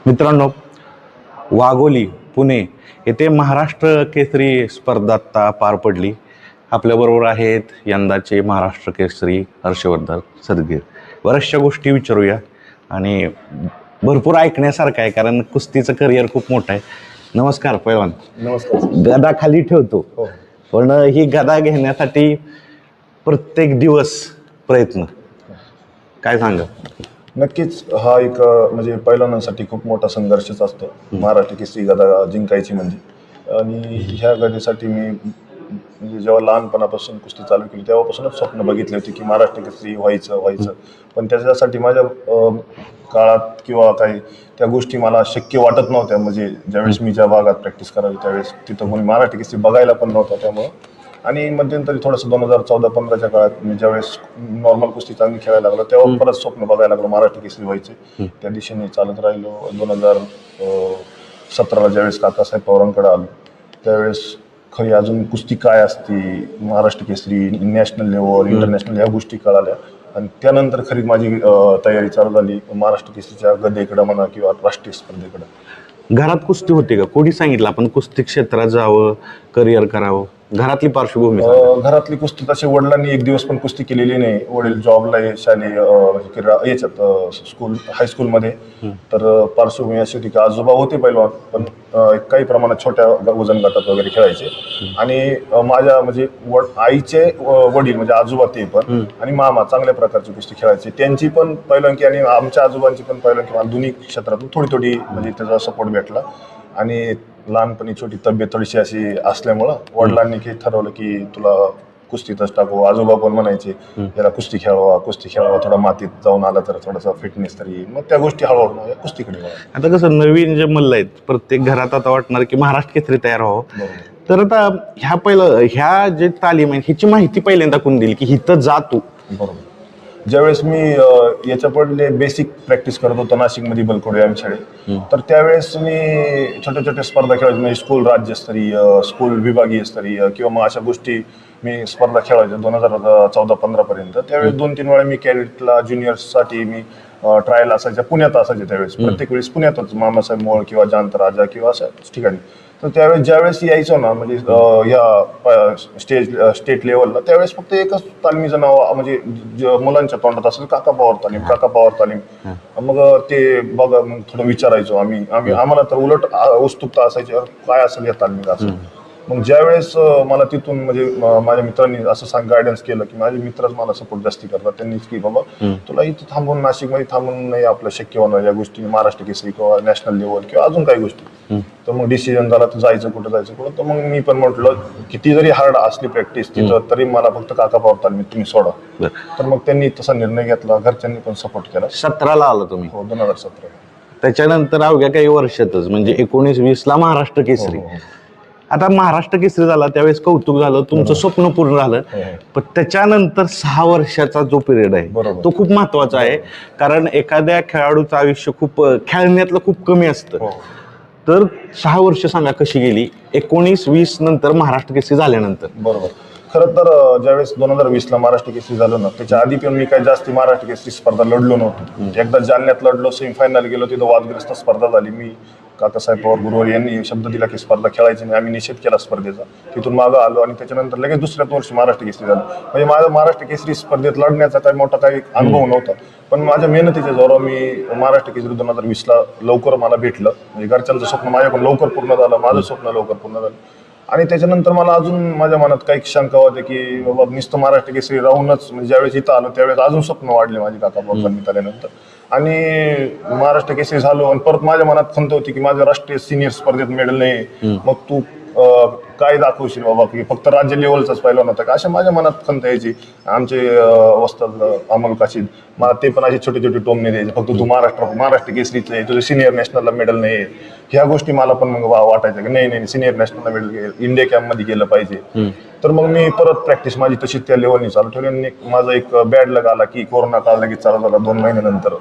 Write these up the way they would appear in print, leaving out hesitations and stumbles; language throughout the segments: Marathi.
मित्रांनो, वाघोली पुणे येथे महाराष्ट्र केसरी स्पर्धा आता पार पडली. आपल्याबरोबर आहेत यंदाचे महाराष्ट्र केसरी हर्षवर्धन सदगीर. बऱ्याचशा गोष्टी विचारूया आणि भरपूर ऐकण्यासारखं आहे, कारण कुस्तीचं करिअर खूप मोठं आहे. नमस्कार पैलवान. नमस्कार. गदा खाली ठेवतो, हो. पण ही गदा घेण्यासाठी प्रत्येक दिवस प्रयत्न, काय सांगा? नक्कीच हा एक म्हणजे पैलवानांसाठी खूप मोठा संघर्षच असतो. महाराष्ट्र केसरी गदा जिंकायची म्हणजे. आणि ह्या गदेसाठी मी म्हणजे जेव्हा लहानपणापासून कुस्ती चालू केली तेव्हापासूनच स्वप्न बघितले होते की महाराष्ट्र केसरी व्हायचं. पण त्याच्यासाठी माझ्या काळात किंवा काही त्या गोष्टी मला शक्य वाटत नव्हत्या. म्हणजे ज्यावेळेस मी ज्या भागात प्रॅक्टिस करावी त्यावेळेस तिथं कोणी महाराष्ट्र केसरी बघायला पण नव्हता. त्यामुळं आणि मध्यंतरी थोडंसं 2014-15च्या काळात मी ज्यावेळेस नॉर्मल कुस्ती चांगली खेळायला लागलो तेव्हा परत स्वप्न बघायला लागलो महाराष्ट्र केसरी व्हायचे. त्या दिशेने चालत राहिलो. 2017ला ज्यावेळेस काकासाहेब पवारांकडे आलो त्यावेळेस खरी अजून कुस्ती काय असते, Maharashtra Kesari, national level, international ह्या गोष्टी कळाल्या. आणि त्यानंतर खरी माझी तयारी चालू झाली महाराष्ट्र केसरीच्या गदेकडं म्हणा किंवा राष्ट्रीय स्पर्धेकडं. घरात कुस्ती होती का? कोणी सांगितलं आपण कुस्ती क्षेत्रात जावं, करिअर करावं? घरातली पार्श्वभूमी घरातली कुस्ती तशी वडिलांनी एक दिवस पण कुस्ती केलेली नाही. वडील जॉबला आहे शालेय याच्यात स्कूल हायस्कूलमध्ये. तर पार्श्वभूमी अशी होती की आजोबा होते पैलवान, पण काही प्रमाणात छोट्या वजन गटात वगैरे खेळायचे. आणि माझ्या म्हणजे आईचे वडील म्हणजे आजोबा ते पण आणि मामा चांगल्या प्रकारची कुस्ती खेळायचे. त्यांची पण पैलवानकी आणि आमच्या आजोबांची पण पैलवानकी मला दोन्ही क्षेत्रातून थोडी थोडी म्हणजे त्याचा सपोर्ट भेटला. आणि लहानपणी छोटी तब्येत थोडीशी अशी असल्यामुळं वडिलांनी की ठरवलं की तुला कुस्तीतच टाकू. आजोबा पण म्हणायचे याला कुस्ती खेळावा, थोडा मातीत जाऊन आला तर थोडासा फिटनेस तरी येईल. मग त्या गोष्टी हळूहळू कुस्तीकडे वळल्या. आता कसं नवीन जे मल्ल आहेत प्रत्येक घरात आता वाटणार की महाराष्ट्र केसरी तयार व्हावं. तर आता ह्या जे तालीम आहे ह्याची माहिती पहिल्यांदा कोण दिली की हिथं जा तू? बरोबर. ज्यावेळेस मी याच्या पडले बेसिक प्रॅक्टिस करत होतो नाशिकमध्ये बलकोडे व्यायाम शाळेत, तर त्यावेळेस मी छोट्या छोट्या स्पर्धा खेळायचो. म्हणजे स्कूल राज्यस्तरीय, स्कूल विभागीय स्तरीय किंवा मग अशा गोष्टी मी स्पर्धा खेळायचो 2014-15 पर्यंत. त्यावेळेस 2-3 वेळा मी कॅडेटला ज्युनियर्ससाठी मी ट्रायल असायच्या, पुण्यात असायचे त्यावेळेस. प्रत्येक वेळेस पुण्यातच मामासाहेब मोळ किंवा जयंत राजा किंवा अशा ठिकाणी. तर त्यावेळेस ज्यावेळेस यायचो ना म्हणजे या स्टेट लेवलला त्यावेळेस फक्त एकच तालमीचं नाव म्हणजे मुलांच्या तोंडात असेल काका पवार तालीम. मग ते बघा मग थोडं विचारायचो आम्हाला तर उलट उत्सुकता असायची काय असेल या तालमीला असं. मग ज्यावेळेस मला तिथून म्हणजे माझ्या मित्रांनी असं गायडन्स केलं की माझे मित्रच मला सपोर्ट जास्ती करतात. त्यांनीच की बाबा तुला इथं थांबून नाशिकमध्ये थांबून नाही आपलं शक्य होणार या गोष्टी, महाराष्ट्र केसरी किंवा नॅशनल लेवल किंवा अजून काही गोष्टी. तर मग डिसिजन झाला तर जायचं कुठं. तर मग मी पण म्हटलं किती जरी हार्ड असली प्रॅक्टिस तिथं तरी मला फक्त काका पवार तालमीत तुम्ही सोडा. तर मग त्यांनी तसा निर्णय घेतला. घरच्यांनी पण सपोर्ट केला. 17ला आला तुम्ही? हो, 2017. त्याच्यानंतर अवघ्या काही वर्षातच म्हणजे 19-20ला महाराष्ट्र केसरी. आता महाराष्ट्र केसरी झाला त्यावेळेस कौतुक झालं, तुमचं स्वप्न पूर्ण झालं. पण त्याच्यानंतर 6 वर्षाचा जो पिरियड आहे तो खूप महत्वाचा आहे. कारण एखाद्या खेळाडूचं आयुष्य खूप खेळण्यातलं खूप कमी असतं. तर 6 वर्ष सांगा कशी गेली 19-20 नंतर महाराष्ट्र केसरी झाल्यानंतर? बरोबर. खरं तर ज्यावेळेस 2020ला महाराष्ट्र केसरी झालो ना त्याच्या आधी पण मी काही जास्ती महाराष्ट्र केसरी स्पर्धा लढलो नव्हतो. एकदा जालन्यात लढलो, सेमीफायनल गेलो, तिथं वादग्रस्त स्पर्धा झाली. मी काकासाहेब पवार गुरुवार यांनी शब्द दिला की स्पर्धा खेळायची नाही. आम्ही निषेध केला स्पर्धेचा. तिथून मागं आलो आणि त्याच्यानंतर लगेच दुसऱ्याच वर्षी महाराष्ट्र केसरी झालं. म्हणजे माझा महाराष्ट्र केसरी स्पर्धेत लढण्याचा काही मोठा काही अनुभव नव्हता. पण माझ्या मेहनतीच्या जोरावर मी महाराष्ट्र केसरी 2020ला लवकर मला भेटलं. म्हणजे घरच्यांचं स्वप्न माझ्याकडून लवकर पूर्ण झालं, माझं स्वप्न लवकर पूर्ण झालं. आणि त्याच्यानंतर मला अजून माझ्या मनात काही शंका होते की बाबा नुसतं महाराष्ट्र केसरी राहूनच म्हणजे ज्यावेळेस इथं आलो त्यावेळेस अजून स्वप्न वाढले माझे काका पवारांनी आल्यानंतर. आणि महाराष्ट्र केसरी झालो आणि परत माझ्या मनात खंत होती की माझं राष्ट्रीय सिनियर स्पर्धेत मेडल नाही. मग तू काय दाखवशील बाबा की फक्त राज्य लेवलचाच पैलवान होता का, अशा माझ्या मनात खंत यायची. आमचे वस्ताद अमोल काशीद मला ते पण असे छोटे छोटे टोमणे द्यायचे, फक्त तू महाराष्ट्र केसरीचं आहे, तुझं सिनियर नॅशनलला मेडल नाही आहे. ह्या गोष्टी मला पण मग वाटायचं की नाही सिनियर नॅशनलला मेडल इंडिया कॅम्पमध्ये गेलं पाहिजे. तर मग मी परत प्रॅक्टिस माझी तशी त्या लेवलनी चालू ठेवली. आणि माझा एक बॅड लक आला की कोरोना काळ लगेच चालू झाला 2 महिन्यानंतर.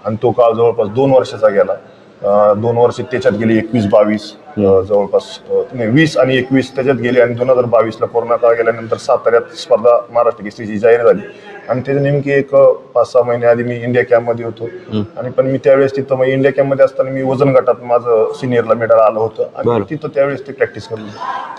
आणि तो काळ जवळपास 2 वर्षाचा गेला. 2 वर्ष त्याच्यात गेली 21-22 जवळपास 20 आणि 21 त्याच्यात गेले. आणि 2022ला कोरोना काळ गेल्यानंतर साताऱ्यात स्पर्धा महाराष्ट्र केसरीची जाहीर झाली. आणि त्याच्या नेमकी एक 5-6 महिने आधी मी इंडिया कॅम्पमध्ये होतो आणि पण मी त्यावेळेस तिथं मग इंडिया कॅम्पमध्ये असताना मी वजन गटात माझं सिनियरला मेडल आलं होतं आणि तिथं त्यावेळेस ते प्रॅक्टिस करली,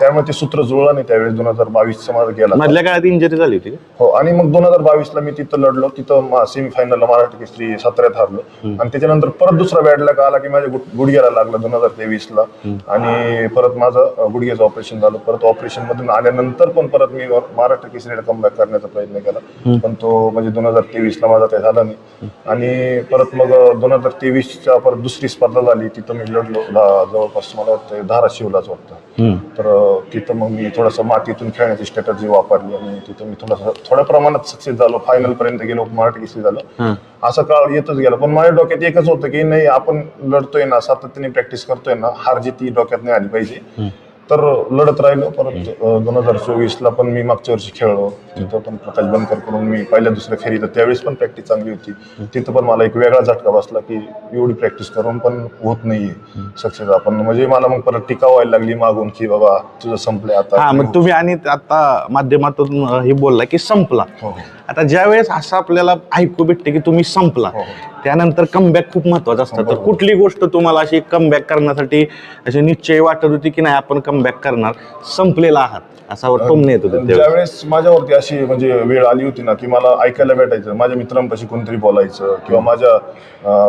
त्यामुळे ते सूत्र जुळलं नाही त्यावेळेस 2022चा माझा गेला मधल्या काळात इंजरी झाली होती. हो, आणि मग 2022ला मी तिथं लढलो, तिथं सेमीफायनलला महाराष्ट्र केसरी साताऱ्यात हारलो आणि त्याच्यानंतर परत दुसरा बॅड लक आला की माझ्या गुडघ्याला लागला 2023ला आणि परत माझं गुडघ्याचं ऑपरेशन झालं. परत ऑपरेशन मधून आल्यानंतर पण परत मी महाराष्ट्र केसरीला कमबॅक करण्याचा प्रयत्न केला, पण तो म्हणजे 2023ला माझा काही झाला नाही आणि परत मग 2023च्या परत दुसरी स्पर्धा झाली, तिथं मी लढलो जवळपास मला वाटतं धाराशिवलाच वाटतं. तर तिथं मग मी थोडंसं मातीतून खेळण्याची स्ट्रॅटर्जी वापरली आणि तिथं मी थोड्या प्रमाणात सक्सेस झालो, फायनल पर्यंत गेलो, महाराष्ट्र केसरी झालं. असा काळ येतच गेला, पण माझ्या डोक्यात एकच होतं की नाही, आपण लढतोय ना, सातत्याने प्रॅक्टिस करतोय ना, हार जीत डोक्यात नाही आली पाहिजे. तर लढत राहिलो. परत 2024ला पण मी मागच्या वर्षी खेळलो, तिथं पण प्रकाश बनकर करून मी पहिल्या दुसऱ्या फेरी, तर त्यावेळेस पण प्रॅक्टिस चांगली होती. तिथं पण मला एक वेगळा झटका बसला की एवढी प्रॅक्टिस करून पण होत नाहीये सक्सेस आपण, म्हणजे मला मग परत टीका व्हायला लागली मागून की बाबा तुझं संपलंय आता. मग तुम्ही आणि आता माध्यमातून हे बोलला की संपला. आता ज्या वेळेस असं आपल्याला ऐकू भेटते की तुम्ही संपला, त्यानंतर कमबॅक खूप महत्वाचं असतं. तर कुठली गोष्ट तुम्हाला अशी कमबॅक करण्यासाठी अशी निश्चय वाटत होती की नाही आपण कमबॅक करणार, संपलेला आहात असा टोमणे येत होते? ज्यावेळेस माझ्यावरती अशी म्हणजे वेळ आली होती ना की मला ऐकायला भेटायचं, माझ्या मित्रांपाशी कोणतरी बोलायचं किंवा माझ्या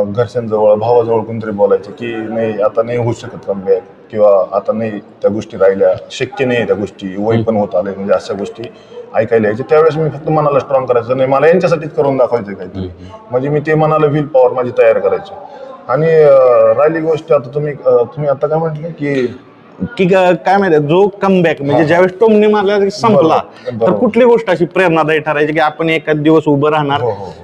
घरच्यांजवळ भावाजवळ कोणतरी बोलायचं की नाही आता नाही होऊ शकत कमबॅक, किंवा आता नाही त्या गोष्टी राहिल्या, शक्य नाही त्या गोष्टी, वय पण होत आले, म्हणजे अशा गोष्टी ऐकायला यायचे. त्यावेळेस मी फक्त मनाला स्ट्रॉंग करायचं, नाही मला यांच्यासाठीच करून दाखवायचं काहीतरी, म्हणजे मी ते मनाला व्हील पॉवर माझी तयार करायचो. आणि राहिली गोष्ट आता तुम्ही आता काय म्हटलं की काय माहिती, जो कमबॅक म्हणजे ज्यावेळेस टोमणे मारला संपला, तर कुठली गोष्ट अशी प्रेरणादायी ठरायची की आपण एखाद दिवस उभं राहणार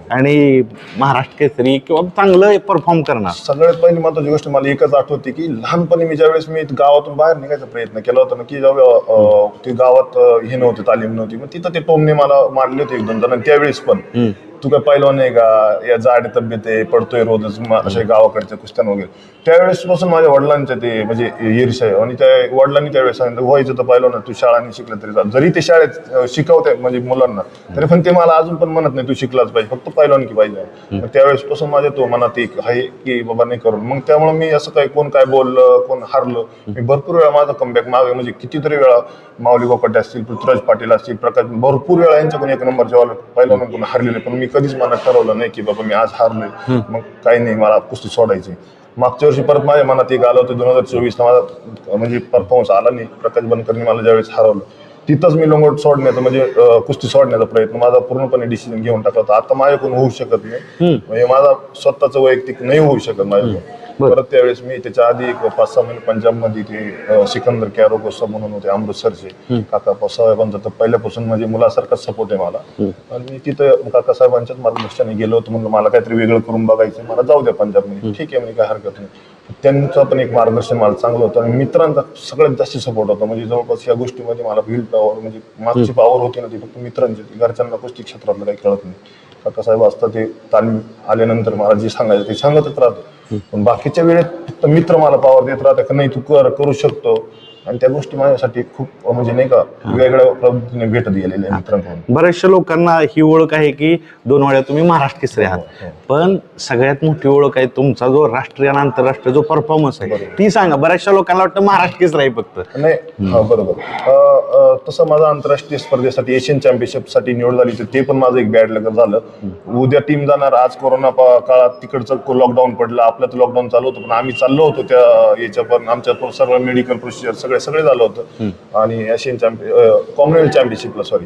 आणि महाराष्ट्र केसरी किंवा चांगलं परफॉर्म करणार? सगळ्यात पहिली महत्वाची गोष्ट मला एकच आठवते की लहानपणी मी ज्यावेळेस मी गावातून बाहेर निघायचा प्रयत्न केला होता ना, की जेव्हा ते गावात हे नव्हते, तालीम नव्हती, मग तिथं ते टोमणे मला मारले होते 1-2 जण. त्यावेळेस पण तू काय पहिलवान नाही का, या जाड तब्येत आहे, पडतोय रोजच, असे गावाकडच्या कुस्त्यान वगैरे. त्यावेळेस पासून माझ्या वडिलांचे ते म्हणजे ईर्ष्या आहे आणि त्या वडिलांनी त्यावेळेस सांगितलं व्हायचं तर पहिलवान, तू शाळाने शिकलं तरी चाल. जरी ते शाळेत शिकवते म्हणजे मुलांना, तरी पण ते मला अजून पण म्हणत नाही तू शिकलाच पाहिजे, फक्त पहिलवानकी पाहिजे. त्यावेळेस पासून माझ्या तो मनात एक आहे की बाबा नाही करून. मग त्यामुळे मी असं काही कोण काय बोललं, कोण हारलं, मी भरपूर वेळा माझा कमबॅक मागे, म्हणजे कितीतरी वेळा माऊली गोकटे असतील, पृथ्वीराज पाटील असतील, प्रकाश, भरपूर वेळा यांच्याकडून 1 नंबरच्या पहिलवानांकडून हारलेले, पण मी कधीच मनात ठरवलं नाही की बाबा मी आज हारलोय मग काही नाही, मला कुस्ती सोडायची. मागच्या वर्षी परत माझ्या मनात एक आलं होतं, 2024ला माझा म्हणजे परफॉर्मन्स आला नाही, प्रकाश बनकरने मला ज्यावेळेस हरवलं, तिथंच मी लंगोट सोडण्याचा म्हणजे कुस्ती सोडण्याचा प्रयत्न माझा पूर्णपणे डिसिजन घेऊन टाकला होता. आता माझ्याकडून होऊ शकत नाही, म्हणजे माझा स्वतःचं वैयक्तिक नाही होऊ शकत माझ्याकडून. परत त्यावेळेस मी त्याच्या आधी 5-6 महिने पंजाबमध्ये ते सिकंदर कॅरो गोस्सा म्हणून होते अमृतसरचे काका साहेबांचा, तर पहिल्यापासून म्हणजे मुलासारखाच सपोर्ट आहे मला. आणि तिथं काका साहेबांच्याच मार्गदर्शनाने गेलो होतो, म्हणलं मला काहीतरी वेगळं करून बघायचं, मला जाऊ द्या पंजाबमध्ये, ठीक आहे म्हणजे काय हरकत नाही. त्यांचं पण एक मार्गदर्शन मला चांगलं होतं आणि मित्रांचा सगळ्यात जास्त सपोर्ट होता. म्हणजे जवळपास या गोष्टीमध्ये मला व्हील पॉवर म्हणजे मागची पॉवर होती ना, ती फक्त मित्रांची, घरच्यांना कुस्ती क्षेत्रातलं काही कळत नाही. काकासाहेब असतात ते तालीम आल्यानंतर मला जे सांगायचं ते सांगतच राहतो, पण बाकीच्या वेळेत फक्त मित्र मला पॉवर देत राहतात की नाही तू करू शकतो. आणि त्या गोष्टी माझ्यासाठी खूप म्हणजे नाही का वेगळ्या पद्धतीने भेटत गेलेल्या मित्रांकडून. बऱ्याचशा लोकांना ही ओळख आहे की 2 वेळा तुम्ही महाराष्ट्र केसरी आहात, पण सगळ्यात मोठी ओळख आहे तुमचा जो राष्ट्रीय आणि आंतरराष्ट्रीय जो परफॉर्मन्स आहे, ती सांगा. बऱ्याचशा लोकांना वाटतं महाराष्ट्र केसरी आहे फक्त. नाही, हा बरोबर. तसं माझं आंतरराष्ट्रीय स्पर्धेसाठी एशियन चॅम्पियनशिपसाठी निवड झाली, तर ते पण माझं एक बॅड लक झालं. उद्या टीम जाणार, आज कोरोना काळात तिकडचं लॉकडाऊन पडलं, आपलं तर लॉकडाऊन चालू होतं, पण आम्ही चाललो होतो त्या याच्या पण आमच्या सर्व मेडिकल प्रोसिजर सगळे झालं होतं. आणि एशियन कॉमनवेल्थ चॅम्पियनशिपला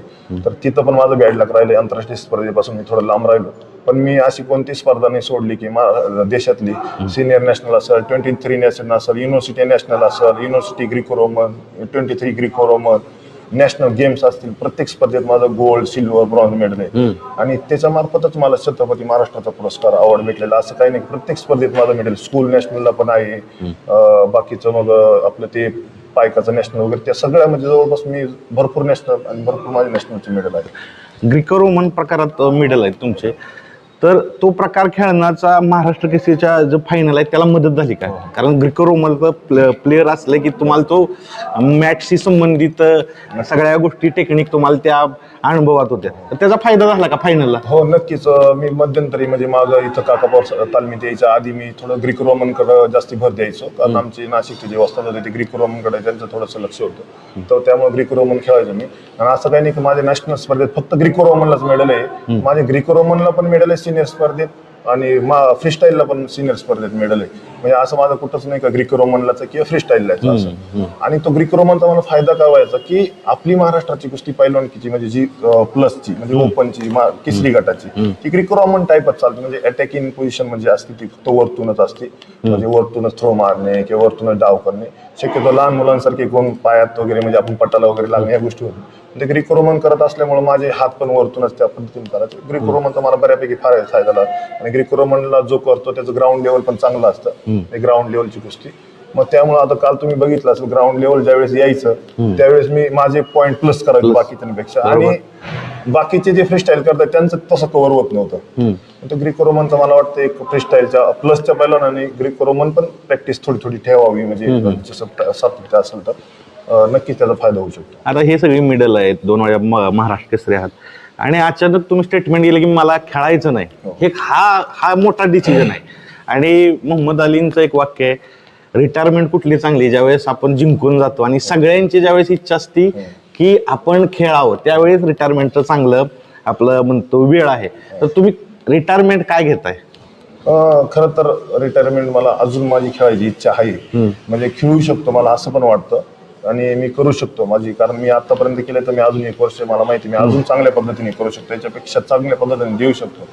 तर तिथं पण माझं बॅड लक राहिलं. आंतरराष्ट्रीय स्पर्धेपासून मी थोडं लांब राहिलो, पण मी अशी कोणती स्पर्धा नाही सोडली की देशातली सिनियर नॅशनल असेल, 23 नॅशनल असेल, युनिव्हर्सिटी नॅशनल असेल, university Greco Roman, 23 Greco Roman, national games असतील, प्रत्येक स्पर्धेत माझं गोल्ड, सिल्वर, ब्रॉन्झ मेडल आहे. आणि त्याच्या मार्फतच मला छत्रपती महाराष्ट्राचा पुरस्कार अवॉर्ड भेटलेला. असं काही नाही, प्रत्येक स्पर्धेत माझं मेडल, स्कूल नॅशनलला पण आहे, बाकीचं मग आपलं ते पायकाचं नॅशनल वगैरे, त्या सगळ्या म्हणजे जवळपास मी भरपूर नॅशनल आणि भरपूर माझे नॅशनलचे मेडल आहे. ग्रीको रोमन प्रकारात मेडल आहेत तुमचे, तर तो प्रकार खेळण्याचा महाराष्ट्र केसरीच्या जो फायनल आहे त्याला मदत झाली का? कारण ग्रीको रोमनचा प्लेअर असले की तुम्हाला तो मॅचशी संबंधित सगळ्या गोष्टी टेक्निक तुम्हाला त्या अनुभवात होत्या, तर त्याचा फायदा झाला का फायनलला? हो नक्कीच. मी मध्यंतरी म्हणजे माझं इथं काकापॉवर तालमीत यायच्या आधी मी थोडं ग्रीक रोमनकडे जास्ती भर द्यायचो, कारण आमची नाशिकचे जे वस्ताद होते ते ग्रीक रोमनकडे त्यांचं थोडंसं लक्ष होतं, तर त्यामुळे ग्रीक रोमन खेळायचो मी. आणि असं काही नाही की माझ्या नॅशनल स्पर्धेत फक्त ग्रीक रोमनलाच मेडल आहे, माझे ग्रीक रोमनला पण मेडल आहे सिनियर स्पर्धेत, आणि फ्रीस्टाईलला पण सिनियर स्पर्धेत मेडल आहे. म्हणजे असं माझं कुठंच नाही का ग्रीक रोमनलाच किंवा फ्रीस्टाईलला असं. आणि तो ग्रीक रोमनचा मला फायदा काय व्हायचा की आपली महाराष्ट्राची कुस्ती पैलवानकीची म्हणजे जी प्लसची म्हणजे ओपनची केसरी गटाची ती ग्रीक रोमन टाईपच चालते, म्हणजे अटॅकिंग पोझिशन म्हणजे असते ती फक्त वरतूनच असते, म्हणजे वरतूनच थ्रो मारणे किंवा वरतूनच डाव करणे. शक्यतो लहान मुलांसारखे कोण पायात वगैरे म्हणजे आपण पटाला वगैरे लागणे या गोष्टी होते. ते ग्रीक रोमन करत असल्यामुळे माझे हात पण वरतूनच त्या पद्धतीने करायचे. ग्रीक रोमनचा मला बऱ्यापैकी फार फायदा झाला. आणि ग्रीक रोमनला जो करतो त्याचं ग्राउंड लेवल पण चांगलं असतं, ग्राउंड लेवलची कुस्ती. मग त्यामुळे आता काल तुम्ही बघितलं असेल ग्राउंड लेवल ज्यावेळेस यायचं त्यावेळेस मी माझे पॉईंट प्लस करायचो बाकीच्यांपेक्षा, आणि बाकीचे जे फ्रीस्टाईल करतात त्यांचं तसं कव्हर होत नव्हतं. तर ग्रीक रोमनचा मला वाटतं एक फ्रीस्टाईलच्या प्लसच्या पैलवानाने ग्रीक रोमन पण प्रॅक्टिस थोडी थोडी ठेवावी, म्हणजे जसं सातत्य असेल तर नक्कीच त्याचा फायदा होऊ शकतो. आता हे सगळी मेडल आहेत, 2 वेळा महाराष्ट्र केसरी आहात, आणि अचानक तुम्ही स्टेटमेंट दिलं की मला खेळायचं नाही, हे हा मोठा डिसिजन आहे. आणि मोहम्मद अलींचं एक वाक्य आहे, रिटायरमेंट कुठली चांगली, ज्यावेळेस आपण जिंकून जातो आणि सगळ्यांची ज्यावेळेस इच्छा असती की आपण खेळावं त्यावेळेस रिटायरमेंटचं चांगलं आपलं म्हणतो वेळ आहे. तर तुम्ही रिटायरमेंट काय घेताय? खरं तर रिटायरमेंट मला अजून माझी खेळायची इच्छा आहे, म्हणजे खेळू शकतो मला असं पण वाटतं, आणि मी करू शकतो माझी, कारण मी आतापर्यंत केलं तर मी अजून 1 वर्ष मला माहिती मी अजून चांगल्या पद्धतीने करू शकतो, त्याच्यापेक्षा चांगल्या पद्धतीने देऊ शकतो.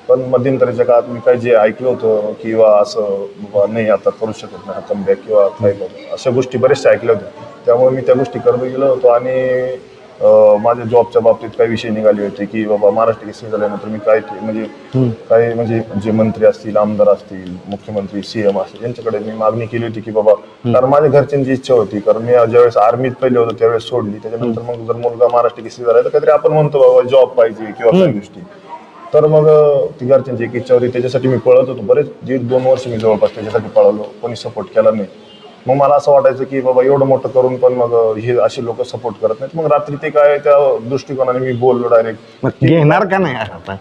पण मध्यंतरीच्या काळात मी काय जे ऐकलं होतं किंवा असं बाबा नाही आता करू शकत नाही कमबॅक किंवा काय अशा गोष्टी बऱ्याचशा ऐकल्या होत्या, त्यामुळे मी त्या गोष्टी करत गेलो होतो. आणि माझ्या जॉबच्या बाबतीत काही विषय निघाले होते की बाबा महाराष्ट्र केसरी झाल्यानंतर मी काय म्हणजे जे मंत्री असतील, आमदार असतील, मुख्यमंत्री, सीएम असतील यांच्याकडे मी मागणी केली होती की बाबा, कारण माझ्या घरच्यांची इच्छा होती, कारण मी ज्यावेळेस आर्मीत पहिले होतो त्यावेळेस सोडली, त्याच्यानंतर मग जर मुलगा महाराष्ट्र केसरी झाला तर काहीतरी आपण म्हणतो बाबा जॉब पाहिजे किंवा काही गोष्टी, तर मग ती घरच्यांची एक इच्छा होती, त्याच्यासाठी मी पळत होतो बरेच 1.5-2 वर्ष मी जवळपास त्याच्यासाठी पळालो, कोणी सपोर्ट केला नाही. मग मला असं वाटायचं की बाबा एवढं मोठं करून पण मग हे असे लोक सपोर्ट करत नाहीत. मग रात्री ते काय त्या दृष्टिकोनाने मी बोललो डायरेक्ट घेणार का नाही आता?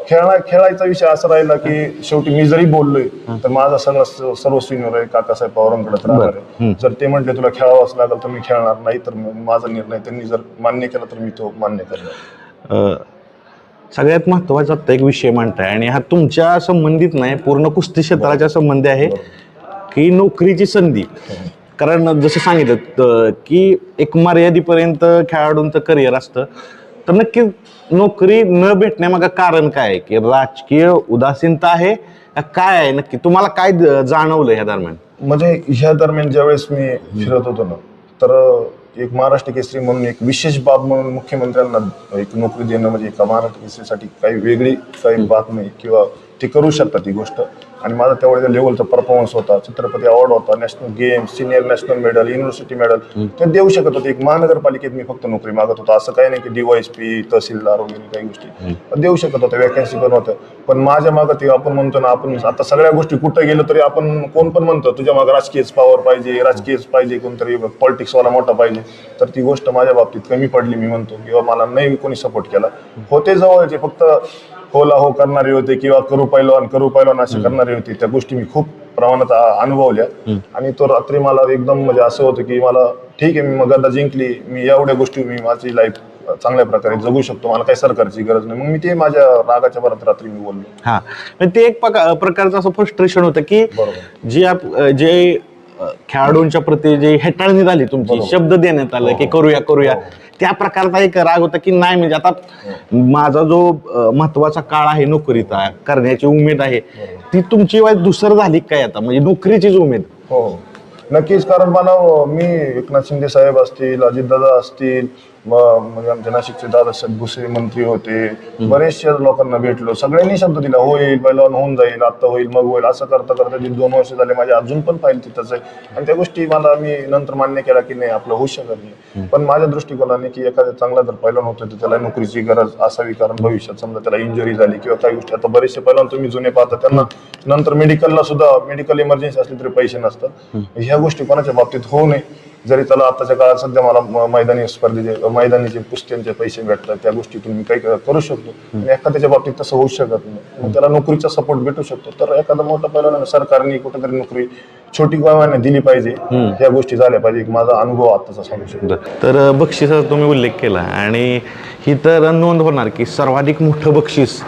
खेळायचा विषय असा राहिला की शेवटी मी जरी बोललोय तर माझा सगळं सर्व सिनियर आहे काकासाहेब पवारांकडे राहणार आहे. जर ते म्हटले तुला खेळावंच लागेल तर मी खेळणार नाही, तर माझा निर्णय त्यांनी जर मान्य केला तर मी तो मान्य करणार. सगळ्यात महत्वाचा एक विषय म्हणताय, आणि हा तुमच्या संबंधित नाही, पूर्ण कुस्ती क्षेत्राच्या संबंधी आहे की नोकरीची संधी. कारण जसं सांगितलं की एक मर्यादेपर्यंत खेळाडूंचं करिअर असतं, तर नक्की नोकरी न भेटण्यामागं कारण काय आहे? की राजकीय उदासीनता आहे काय आहे नक्की? तुम्हाला काय जाणवलं ह्या दरम्यान? म्हणजे ह्या दरम्यान ज्यावेळेस मी फिरत होतो ना, तर एक महाराष्ट्र केसरी म्हणून एक विशेष बाब म्हणून मुख्यमंत्र्यांना एक नोकरी देणं म्हणजे एका महाराष्ट्र केसरीसाठी काही वेगळी काही बाब नाही, किंवा ते करू शकतात ही गोष्ट. आणि माझा तेवढ्या लेवलचा परफॉर्मन्स होता, छत्रपती अवॉर्ड होता, national game, senior national medal, university medal ते देऊ शकत होते. एक महानगरपालिकेत मी फक्त नोकरी मागत होतो, असं काही नाही की DYSP, तहसीलदार वगैरे काही गोष्टी देऊ शकत होत्या, वॅकन्सी पण होत्या. पण माझ्या मागं ते आपण म्हणतो ना, आपण आता सगळ्या गोष्टी कुठं गेलो तरी आपण कोण पण म्हणतो तुझ्या मागं राजकीयच पावर पाहिजे, राजकीयच पाहिजे, कोणतरी पॉलिटिक्सवाला मोठा पाहिजे, तर ती गोष्ट माझ्या बाबतीत कमी पडली मी म्हणतो, किंवा मला नाही कोणी सपोर्ट केला. होते जवळचे फक्त होला हो करणारे होते किंवा करू पैलवान असे करणारे होते, त्या गोष्टी मी खूप प्रमाणात अनुभवल्या. आणि तो रात्री मला एकदम म्हणजे असं होतं की मला ठीक आहे, मी मग गदा जिंकली, मी एवढ्या गोष्टी मी माझी लाईफ चांगल्या प्रकारे जगू शकतो, मला काही सरकारची गरज नाही. मग मी ते माझ्या रागाच्या भरात रात्री मी बोललो. हा, ते एक प्रकारचं असं फ्रस्ट्रेशन होतं की जे खेळाडूंच्या प्रती जे हेटाळणी झाली तुमची, शब्द देण्यात आलं की करूया, त्या प्रकारचा एक राग होता की नाही, म्हणजे आता माझा जो महत्वाचा काळ आहे नोकरीचा करण्याची उमेद आहे ती तुमची दुसर झाली काय आता, म्हणजे नोकरीचीच उमेद? हो नक्कीच, कारण मला मी एकनाथ शिंदे साहेब असतील, अजितदादा असतील, म्हणजे आमच्या नाशिकचे दादासाहेब भुसे मंत्री होते, बरेचशा लोकांना भेटलो, सगळ्यांनी शब्द दिला होईल, पहिलवान होऊन जाईल, आता होईल मग होईल, असं करता करता 2 वर्ष झाले माझे, अजून पण फाईल तिथंच आहे. आणि त्या गोष्टी मला मी नंतर मान्य केला की नाही आपलं होऊ शकत नाही. पण माझ्या दृष्टिकोनाने की एखाद्या चांगला जर पहिलवान होतो तर त्याला नोकरीची गरज असावी, कारण भविष्यात समजा त्याला इंजुरी झाली किंवा काही गोष्टी, आता बरेचसे पहिलवान तुम्ही जुने पाहता त्यांना नंतर मेडिकल इमर्जन्सी असली तरी पैसे नसतात. ह्या गोष्टी कोणाच्या बाबतीत होऊ नये जरी त्याला आताच्या काळात सध्या मला मैदानी स्पर्धेचे मैदानीचे कुस्त्यांचे पैसे भेटतात, त्या गोष्टीतून मी काही करू शकतो. आणि एखाद्याच्या बाबतीत तसं होऊ शकत नाही, मग त्याला नोकरीचा सपोर्ट भेटू शकतो. तर एखादा मोठा पैलवान सरकारने कुठेतरी नोकरी छोटी प्रमाणे दिली पाहिजे, या गोष्टी झाल्या पाहिजे. माझा अनुभव आताचा सांगू शकतो. तर बक्षिसाचा तुम्ही उल्लेख केला आणि ही तर नोंद होणार की सर्वाधिक मोठं बक्षीस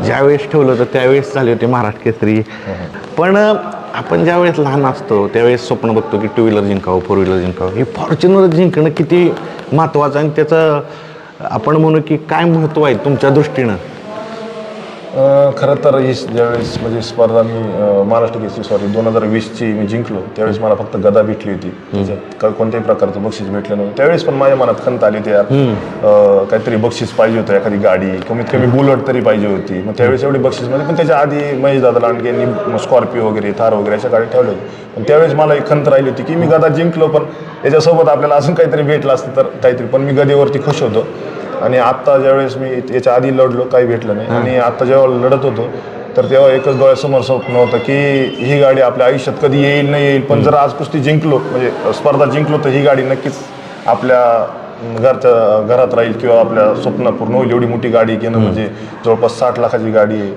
ज्यावेळेस ठेवलं होतं त्यावेळेस झाले होते महाराष्ट्र केसरी. पण आपण ज्यावेळेस लहान असतो त्यावेळेस स्वप्न बघतो की 2 व्हीलर जिंकावं, 4 व्हीलर जिंकावं. हे फॉर्च्युनर जिंकणं किती महत्त्वाचं आणि त्याचं आपण म्हणू की काय महत्त्व आहे तुमच्या दृष्टीनं? खरं तर ही ज्यावेळेस म्हणजे स्पर्धा मी महाराष्ट्र केसरी 2020ची मी जिंकलो, त्यावेळेस मला फक्त गदा भेटली होती. त्याच्यात कोणत्याही प्रकारचं बक्षीस भेटलं नव्हतं. त्यावेळेस पण माझ्या मनात खंत आली होती, यार काहीतरी बक्षीस पाहिजे होतं, एखादी गाडी, कमीत कमी बुलेट तरी पाहिजे होती. मग त्यावेळेस एवढी बक्षीस म्हणजे, पण त्याच्या आधी महेश दादा लांडगे यांनी स्कॉर्पिओ वगैरे, थार वगैरे अशा गाडी ठेवल्या होत्या. पण त्यावेळेस मला एक खंत राहिली होती की मी गदा जिंकलो, पण याच्यासोबत आपल्याला अजून काहीतरी भेटलं असतं तर काहीतरी. पण मी गदेवरती खुश होतो. आणि आत्ता ज्यावेळेस मी याच्या आधी लढलो, काही भेटलं नाही. आणि आत्ता जेव्हा लढत होतो तर तेव्हा एकच डोळ्यासमोर स्वप्न होतं की ही गाडी आपल्या आयुष्यात कधी येईल नाही येईल, पण जर आज कुस्ती जिंकलो, म्हणजे स्पर्धा जिंकलो, तर ही गाडी नक्कीच आपल्या घरात राहील किंवा आपल्या स्वप्न पूर्ण होईल. एवढी मोठी गाडी घेणं म्हणजे जवळपास 60 लाखाची गाडी आहे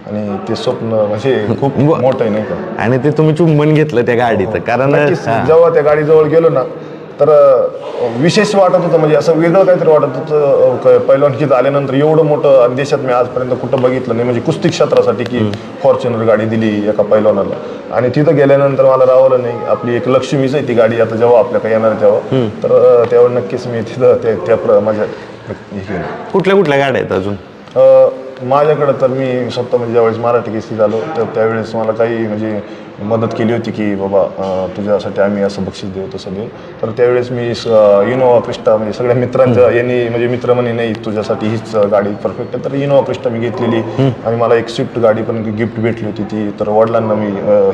आणि ते स्वप्न म्हणजे खूप मोठं आहे, नाही का? आणि ते तुम्ही चुंबन घेतलं त्या गाडीचं, कारण जेव्हा त्या गाडीजवळ गेलो ना तर विशेष वाटत होतं, म्हणजे असं वेगळं काहीतरी वाटत होतं. पैलवानकीत आल्यानंतर एवढं मोठं आणि देशात मी आजपर्यंत कुठं बघितलं नाही, म्हणजे कुस्ती क्षेत्रासाठी की फॉर्च्युनर गाडी दिली एका पैलवानाला. आणि तिथं गेल्यानंतर मला राहिलं नाही, आपली एक लक्ष्मीच आहे ती गाडी. आता जेव्हा आपल्याकडे येणार तेव्हा तर तेव्हा नक्कीच मी तिथं माझ्या कुठल्या कुठल्या गाड्या आहेत अजून? माझ्याकडं तर मी स्वतः म्हणजे ज्यावेळेस महाराष्ट्र केसरी झालो तर त्यावेळेस मला काही म्हणजे मदत केली होती की बाबा तुझ्यासाठी आम्ही असं बक्षीस देऊ, तसं देऊ. तर त्यावेळेस मी इनोवा क्रिस्टा, म्हणजे सगळ्या मित्रांच्या यांनी, म्हणजे मित्र म्हणे नाही तुझ्यासाठी हीच गाडी परफेक्ट आहे, तर इनोवा क्रिस्टा मी घेतलेली. आणि मला एक स्विफ्ट गाडी पण गिफ्ट भेटली होती, ती तर वडिलांना मी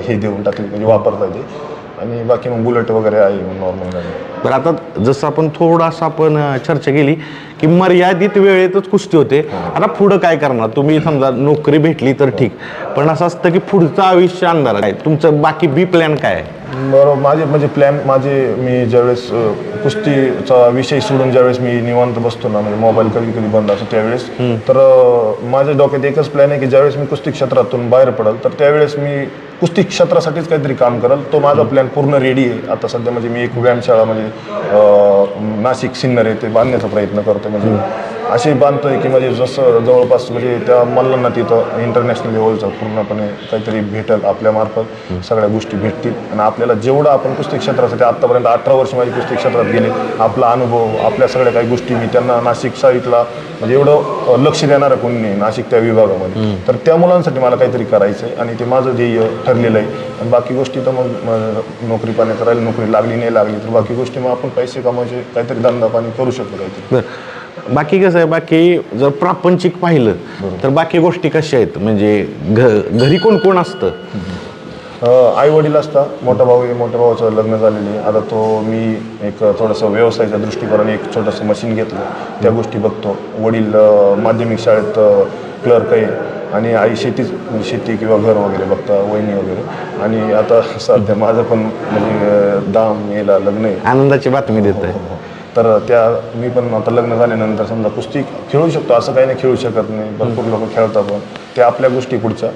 हे देऊन टाकली, म्हणजे वापरता येते. आणि बाकी मग बुलेट वगैरे आहे नॉर्मल गाडी. बरं, आता जसं आपण थोडासा आपण चर्चा केली की मर्यादित वेळेतच कुस्ती होते, आता पुढं काय करणार तुम्ही? समजा नोकरी भेटली तर ठीक, पण असं असतं की पुढचं आयुष्य अंधार आहे, तुमचं बाकी बी प्लॅन काय आहे? बरोबर, माझे म्हणजे प्लॅन मी ज्यावेळेस कुस्तीचा विषय सोडून ज्यावेळेस मी निवांत बसतो ना, म्हणजे मोबाईल कधी कधी बंद असतो त्यावेळेस, तर माझ्या डोक्यात एकच प्लॅन आहे की ज्यावेळेस मी कुस्ती क्षेत्रातून बाहेर पडेल तर त्यावेळेस मी कुस्ती क्षेत्रासाठीच काहीतरी काम करेल. तो माझा प्लॅन पूर्ण रेडी आहे आता सध्या. म्हणजे मी एक व्यायामशाळा म्हणजे नाशिक सिन्नर आहे ते बांधण्याचा प्रयत्न करतो. म्हणजे असे बांधतोय की म्हणजे जसं जवळपास म्हणजे त्या मल्लांना तिथं इंटरनॅशनल लेवलचं पूर्णपणे काहीतरी भेटेल, आपल्यामार्फत सगळ्या गोष्टी भेटतील. आणि आपल्याला जेवढं आपण कुस्ती क्षेत्रासाठी आत्तापर्यंत 18 वर्ष माझी कुस्ती क्षेत्रात गेले, आपला अनुभव, आपल्या सगळ्या काही गोष्टी मी त्यांना नाशिक साईडला म्हणजे एवढं लक्ष देणारं कोणी नाही नाशिक त्या विभागामध्ये, तर त्या मुलांसाठी मला काहीतरी करायचं आहे आणि ते माझं ध्येय ठरलेलं आहे. आणि बाकी गोष्टी तर मग नोकरी पाणी करायला, नोकरी लागली नाही लागली तर बाकी गोष्टी मग आपण पैसे कमवायचे, काहीतरी धंदा पाणी करू शकतो काहीतरी. बाकी कसं आहे, बाकी जर प्रापंचिक पाहिलं तर बाकी गोष्टी कशा आहेत? म्हणजे घरी कोण कोण असतं? आई वडील असतात, मोठा भाऊ आहे, मोठ्या भावाचं लग्न झालेलं आहे. आता तो मी एक थोडंसं व्यवसायाच्या दृष्टिकोनाने एक छोटंसं मशीन घेतलं, त्या गोष्टी बघतो. वडील माध्यमिक शाळेत क्लर्क आहे आणि आई शेती किंवा घर वगैरे बघता, वहिनी वगैरे. आणि आता सध्या माझं पण म्हणजे दाम यायला लग्न आहे. आनंदाची बातमी देत आहे. तर मी पण आता लग्न झाल्यानंतर समजा कुस्ती खेळू शकतो, असं काही नाही खेळू शकत नाही, भरपूर लोक खेळतात, पण ते आपल्या गोष्टी पुढच्या.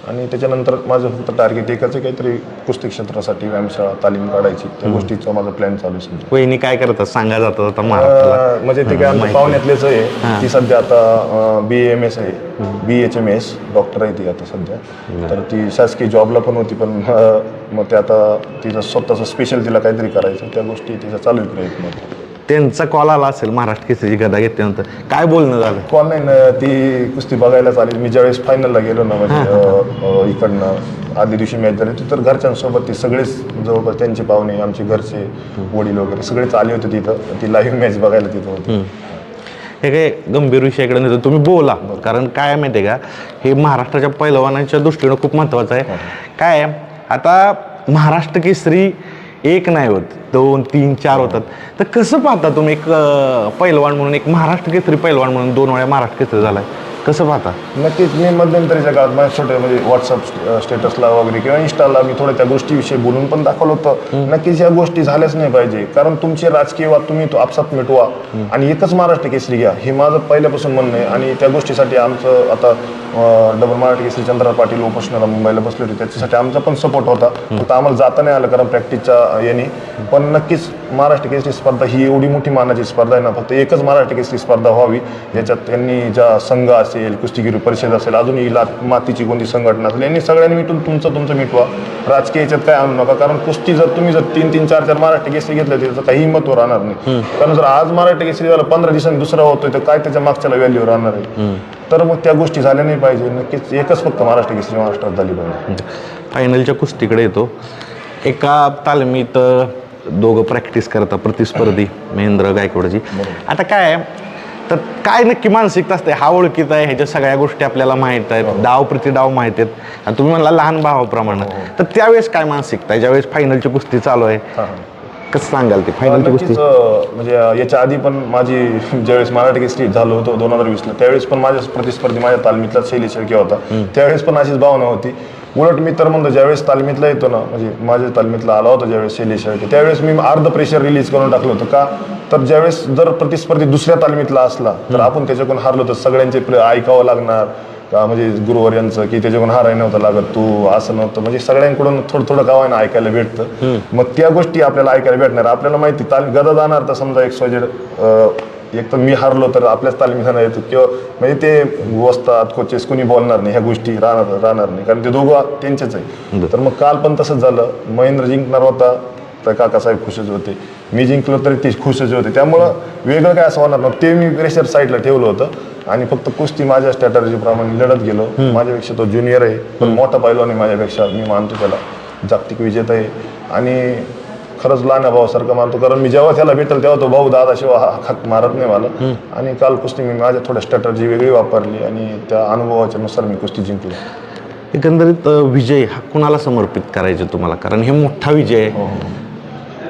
आणि त्याच्यानंतर माझं फक्त टार्गेट एकच आहे, काहीतरी कुस्ती क्षेत्रासाठी व्यायामशाळा तालीम काढायची, त्या गोष्टीचा माझा प्लॅन चालू आहे. वहिनी काय करतात सांगा जातात आता महाराष्ट्राला? म्हणजे ते काय आमच्या पाहुण्यातलेच आहे, ती सध्या आता BAMS आहे, BHMS डॉक्टर आहे ती आता सध्या. तर ती शासकीय जॉबला पण होती, पण मग ते आता तिचं स्वतःचं स्पेशल तिला काहीतरी करायचं, त्या गोष्टी तिचा चालू आहे प्रयत्न. त्यांचा कॉल आला असेल महाराष्ट्र केसरीची गदा घेतल्यानंतर, काय बोलणं झालं? कॉल नाही ना, ती कुस्ती बघायला चालेल. मी ज्यावेळेस फायनलला गेलो ना, म्हणजे इकडनं आदल्या दिवशी मॅच झाली होती, तर घरच्यांसोबत ते सगळेच जवळपास त्यांचे पाहुणे, आमचे घरचे वडील वगैरे सगळेच आले होते तिथं. ती लाईव्ह मॅच बघायला तिथं होती. हे काय गंभीर विषयाकडे नाही, तुम्ही बोला, कारण काय माहिती आहे का, हे महाराष्ट्राच्या पैलवानांच्या दृष्टीनं खूप महत्त्वाचं आहे. काय आहे, आता महाराष्ट्र केसरी एक नाही होत, 2, 3, 4 होतात. तर कसं पाहता तुम्ही एक पैलवान म्हणून, एक महाराष्ट्र केसरी पैलवान म्हणून 2 वेळा महाराष्ट्र केसरी झालाय? कसं पाहता? नक्कीच मी मध्यंतरीच्या काळात माझ्या छोटे म्हणजे व्हॉट्सअप स्टेटसला वगैरे किंवा इंस्टाला मी थोडं त्या गोष्टीविषयी बोलून पण दाखवलं होतं. नक्कीच या गोष्टी झाल्याच नाही पाहिजे, कारण तुमचे राजकीय वाद तुम्ही तो आपसात मिटवा आणि एकच महाराष्ट्र केसरी घ्या, हे माझं पहिल्यापासून म्हणणं आहे. आणि त्या गोष्टीसाठी आमचं आता डबल मराठी केसरी चंद्रराव पाटील उपोषणाला मुंबईला बसले होते, त्याच्यासाठी आमचा पण सपोर्ट होता. फक्त आम्हाला जाता नाही आलं कारण प्रॅक्टिसच्या याने. पण नक्कीच महाराष्ट्र केसरी स्पर्धा ही एवढी मोठी मानाची स्पर्धा आहे ना, फक्त एकच महाराष्ट्र केसरी स्पर्धा व्हावी. याच्यात त्यांनी ज्या संघ असेल, कुस्तीगिरी परिषद असेल, अजूनही मातीची कोणती संघटना असेल, यांनी सगळ्यांनी मिटून तुमचं मिटवा. राजकीय याच्यात काय आणू नका, कारण कुस्ती जर तुम्ही जर 3-3, 4-4 महाराष्ट्र केसरी घेतले त्याचं काही महत्व राहणार नाही. कारण जर आज महाराष्ट्र केसरी झालं 15 दिवसांनी दुसरा होतोय तर काय त्याच्या मागच्याला व्हॅल्यू राहणार आहे. तर मग त्या गोष्टी झाल्या नाही पाहिजे. नक्कीच एकच फक्त महाराष्ट्र केसरी महाराष्ट्रात झाली पाहिजे. फायनलच्या कुस्तीकडे येतो. एका तालमीत दोघं प्रॅक्टिस करतात प्रतिस्पर्धी, महेंद्र गायकवाडजी. आता काय आहे, तर काय नक्की मानसिकता असते? हा ओळखीत आहे, ह्याच्या सगळ्या गोष्टी आपल्याला माहीत आहेत, डाव प्रति डाव माहीत आहेत, आणि तुम्ही म्हणला लहान भावाप्रमाणे. तर त्यावेळेस काय मानसिकता आहे ज्यावेळेस फायनलची कुस्ती चालू आहे? कसं सांगाल ते फायनलची कुस्ती? म्हणजे याच्या आधी पण माझी ज्यावेळेस मराठी केसरी झालो होतो 2020ला, त्यावेळेस पण माझ्या प्रतिस्पर्धी माझ्या तालमीतला शैली शेळके होता. त्यावेळेस पण अशीच भावना होती. उलट मी तर म्हणतो ज्यावेळेस तालमीतला येतो ना, म्हणजे माझ्या तालमीतला आला होता ज्यावेळेस शैली शेळके, त्यावेळेस मी अर्ध प्रेशर रिलीज करून टाकलं होतं. का तर ज्यावेळेस जर प्रतिस्पर्धी दुसऱ्या तालमीतला असला तर आपण त्याच्याकडून हारलो तर सगळ्यांचे ऐकावं लागणार का, म्हणजे गुरुवर यांचं की त्याच्याकडून हारायला नव्हतं लागत, तू असं नव्हतं, म्हणजे सगळ्यांकडून थोडं गाव आहे ना ऐकायला भेटतं. मग त्या गोष्टी आपल्याला ऐकायला भेटणार. आपल्याला माहिती गदा जाणार तर समजा एक तर मी हारलो तर आपल्याच तालमीत येतो किंवा म्हणजे ते वस्तात कोचेस कोणी बोलणार नाही, ह्या गोष्टी राहणार नाही, कारण ते दोघं त्यांचेच आहे. तर मग काल पण तसंच झालं. महेंद्र जिंकणार होता तर काकासाहेब खुशच होते, मी जिंकलो तरी ते खुशच होते. त्यामुळं वेगळं काय असं होणार नव्हतं. ते मी प्रेशर साईडला ठेवलं होतं आणि फक्त कुस्ती माझ्या स्ट्रॅटर्जीप्रमाणे लढत गेलो. माझ्यापेक्षा तो ज्युनियर आहे, पण मोठा पैलवान आहे माझ्यापेक्षा, मी मानतो त्याला जागतिक विजेता आहे. आणि खरंच लहान भावासारखं मानतो, कारण मी जेव्हा त्याला भेटेल तेव्हा तो भाऊ दादाशिवाय हाक मारत नाही मला. आणि काल कुस्ती मी माझ्या थोड्या स्ट्रॅटर्जी वेगळी वापरली आणि त्या अनुभवाच्या नुसार मी कुस्ती जिंकलो. एकंदरीत विजय हा कुणाला समर्पित करायचे तुम्हाला, कारण हे मोठा विजय आहे?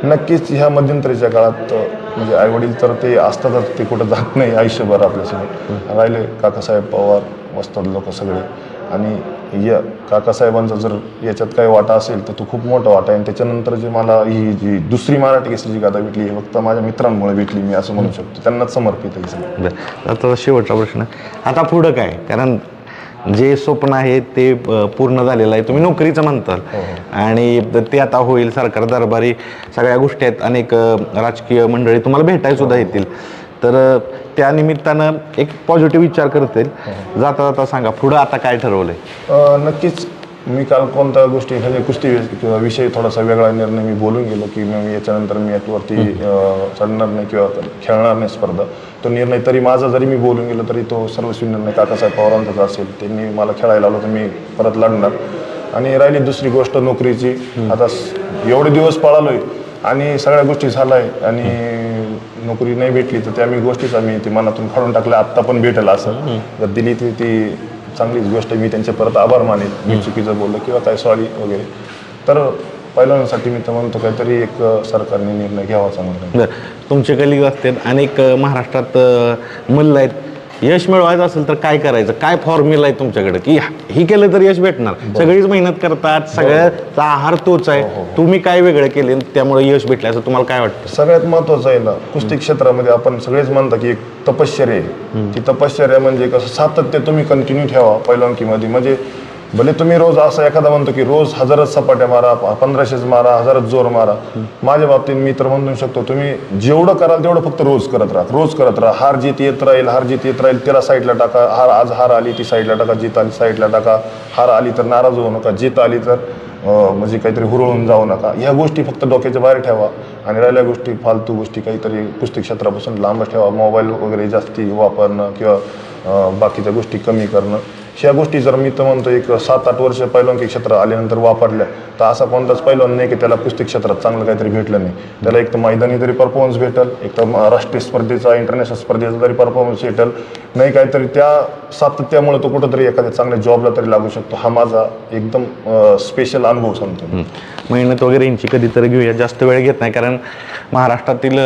नक्कीच ह्या मध्यंतरीच्या काळात म्हणजे आईवडील तर ते असतातच, ते कुठं जात नाही आयुष्यभर आपल्यासोबत राहिले. काकासाहेब पवार वस्ताद लोक सगळे, आणि या काकासाहेबांचा जर याच्यात काही वाटा असेल तर तो खूप मोठा वाटा आहे. आणि त्याच्यानंतर जे मला ही जी दुसरी मराठी केसरीची गाथा भेटली ही फक्त माझ्या मित्रांमुळे भेटली, मी असं म्हणू शकतो. त्यांनाच समर्पित आहे सगळं. आता शेवटचा प्रश्न, आता पुढं काय? कारण जे स्वप्न आहे ते पूर्ण झालेलं आहे, तुम्ही नोकरीचं म्हणताल, आणि ते आता होईल. सरकार दरबारी सगळ्या गोष्टी आहेत, अनेक राजकीय मंडळी तुम्हाला भेटायला सुद्धा येतील. तर त्या निमित्तानं एक पॉझिटिव्ह विचार करतील. जाता जाता सांगा पुढं आता काय ठरवलंय? नक्कीच मी काल कोणत्या गोष्टी म्हणजे कुस्ती किंवा विषय थोडासा वेगळा निर्णय मी बोलून गेलो की मी याच्यानंतर मी याच्यावरती चढणार नाही किंवा खेळणार नाही स्पर्धा. तो निर्णय तरी माझा जरी मी बोलून गेलो तरी तो सर्वस्वी निर्णय काकासाहेब पवारांचाच असेल. त्यांनी मला खेळायला आलो तर मी परत लढणार. आणि राहिली दुसरी गोष्ट नोकरीची, आता एवढे दिवस पळालोय आणि सगळ्या गोष्टी झालाय आणि नोकरी नाही भेटली तर त्या मी गोष्टीच आम्ही ती मनातून काढून टाकल्या. आत्ता पण भेटेल असं जर दिली ती चांगलीच गोष्ट. मी त्यांचे परत आभार मानेल, मी चुकीचं बोललो किंवा काय सॉरी वगैरे. तर पहिल्यांसाठी मी तर म्हणतो काहीतरी एक सरकारने निर्णय घ्यावा चांगला. तुमचे कलिग असतात अनेक महाराष्ट्रात मल्ल आहेत, यश मिळवायचं असेल तर काय करायचं? काय फॉर्म्युला आहे तुमच्याकडे की ही केलं तर यश भेटणार? सगळीच मेहनत करतात, सगळ्याचा आहार तोच आहे. तुम्ही काय वेगळं केले त्यामुळे यश भेटलं असं तुम्हाला काय वाटतं? सगळ्यात महत्वाचं आहे ना, कुस्ती क्षेत्रामध्ये आपण सगळेच म्हणता की एक तपश्चर्या आहे. ती तपश्चर्या म्हणजे कसं सातत्य तुम्ही कंटिन्यू ठेवा पहिलवानकीमध्ये. म्हणजे भले तुम्ही रोज असं एखादा म्हणतो की रोज 1000 सपाट्या मारा, 1500 मारा, 1000 जोर मारा. माझ्या बाबतीत मी तर म्हणू शकतो तुम्ही जेवढं कराल तेवढं फक्त रोज करत राहा. हार जीत येत राहील, त्याला साईडला टाका. आज हार आली ती साईडला टाका, जीत आली साईडला टाका. हार आली तर नाराज होऊ नका, जीत आली तर म्हणजे काहीतरी हुरळून जाऊ नका. ह्या गोष्टी फक्त डोक्याच्या बाहेर ठेवा. आणि राहिल्या गोष्टी फालतू गोष्टी काहीतरी कुस्ती क्षेत्रापासून लांब ठेवा. मोबाईल वगैरे जास्ती वापरणं किंवा बाकीच्या गोष्टी कमी करणं. ह्या गोष्टी जर मी तर म्हणतो एक 7-8 वर्ष पैलवानकी क्षेत्रात आल्यानंतर वापरल्या तर असा कोणताच पैलवान नाही की त्याला कुस्ती क्षेत्रात चांगलं काहीतरी भेटलं नाही. त्याला एक तर मैदानी तरी परफॉर्मन्स भेटेल, एक तर राष्ट्रीय स्पर्धेचा इंटरनॅशनल स्पर्धेचा तरी परफॉर्मन्स भेटेल, नाही काहीतरी त्या सातत्यामुळे तो कुठंतरी एखाद्या चांगल्या जॉबला तरी लागू शकतो. हा माझा एकदम स्पेशल अनुभव सांगतो. मेहनत वगैरे यांची कधीतरी घेऊया, जास्त वेळ घेत नाही, कारण महाराष्ट्रातील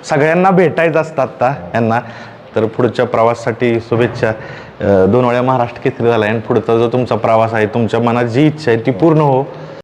सगळ्यांना भेटायचं असतात आता यांना. तर पुढच्या प्रवासासाठी शुभेच्छा. 2 वेळा महाराष्ट्र केसरी झाला आणि पुढचा जो तुमचा प्रवास आहे, तुमच्या मनात जी इच्छा आहे ती पूर्ण हो.